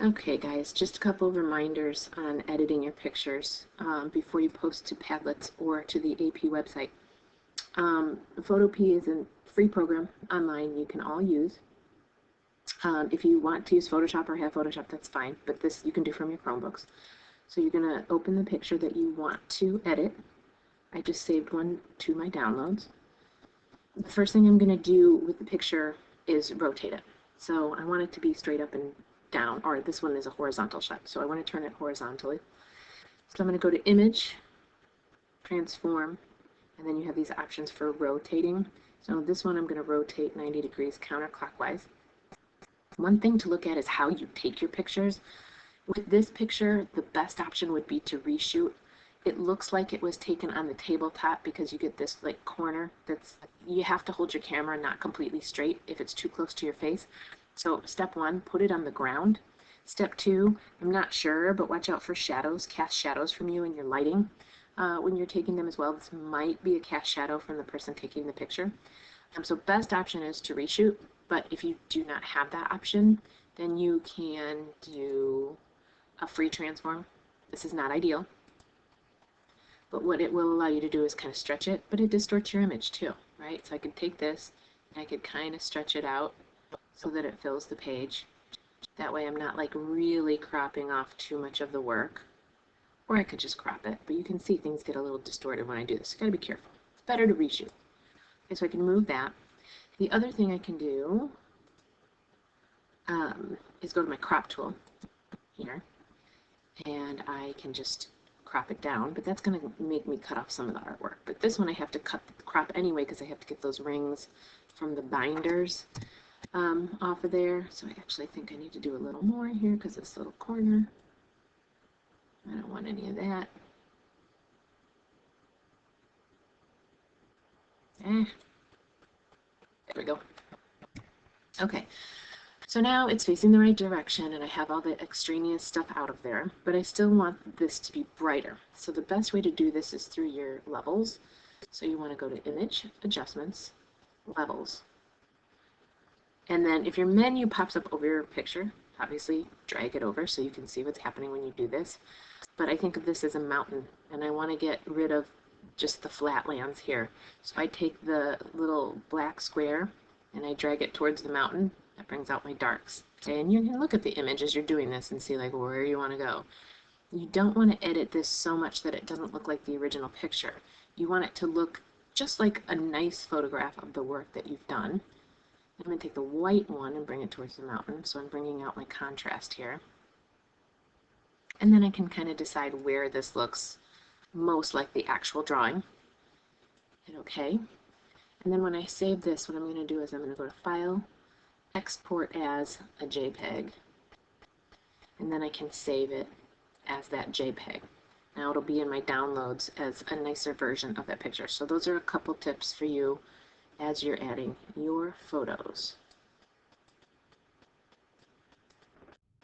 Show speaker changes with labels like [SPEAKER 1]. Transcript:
[SPEAKER 1] Okay guys, just a couple of reminders on editing your pictures before you post to Padlets or to the AP website. Photopea is a free program online you can all use. If you want to use Photoshop or have Photoshop, that's fine, but this you can do from your Chromebooks. So you're going to open the picture that you want to edit. I just saved one to my downloads. The first thing I'm going to do with the picture is rotate it. So I want it to be straight up and down, or this one is a horizontal shot, so I want to turn it horizontally. So I'm going to go to Image, Transform, and then you have these options for rotating. So this one I'm going to rotate 90 degrees counterclockwise. One thing to look at is how you take your pictures. With this picture, the best option would be to reshoot. It looks like it was taken on the tabletop because you get this like corner that's, you have to hold your camera not completely straight if it's too close to your face. So step one, put it on the ground. Step two, I'm not sure, but watch out for shadows, cast shadows from you in your lighting when you're taking them as well. This might be a cast shadow from the person taking the picture. So best option is to reshoot, but if you do not have that option, then you can do a free transform. This is not ideal, but what it will allow you to do is kind of stretch it, but it distorts your image too, right? So I could take this and I could kind of stretch it out so that it fills the page. That way I'm not like really cropping off too much of the work, or I could just crop it, but you can see things get a little distorted when I do this. You gotta be careful. It's better to reshoot. Okay, so I can move that. The other thing I can do is go to my crop tool here, and I can just crop it down, but that's going to make me cut off some of the artwork. But this one I have to crop anyway because I have to get those rings from the binders off of there. So I actually think I need to do a little more here because this little corner, I don't want any of that. There we go. Okay, so now it's facing the right direction and I have all the extraneous stuff out of there, but I still want this to be brighter. So the best way to do this is through your levels. So you want to go to Image, Adjustments, Levels. And then if your menu pops up over your picture, obviously drag it over so you can see what's happening when you do this. But I think of this as a mountain and I want to get rid of just the flatlands here. So I take the little black square and I drag it towards the mountain. That brings out my darks. Okay, and you can look at the image as you're doing this and see like where you want to go. You don't want to edit this so much that it doesn't look like the original picture. You want it to look just like a nice photograph of the work that you've done. I'm going to take the white one and bring it towards the mountain, so I'm bringing out my contrast here. And then I can kind of decide where this looks most like the actual drawing. Hit OK. And then when I save this, what I'm going to do is I'm going to go to File, Export as a JPEG, and then I can save it as that JPEG. Now it'll be in my downloads as a nicer version of that picture. So those are a couple tips for you as you're adding your photos.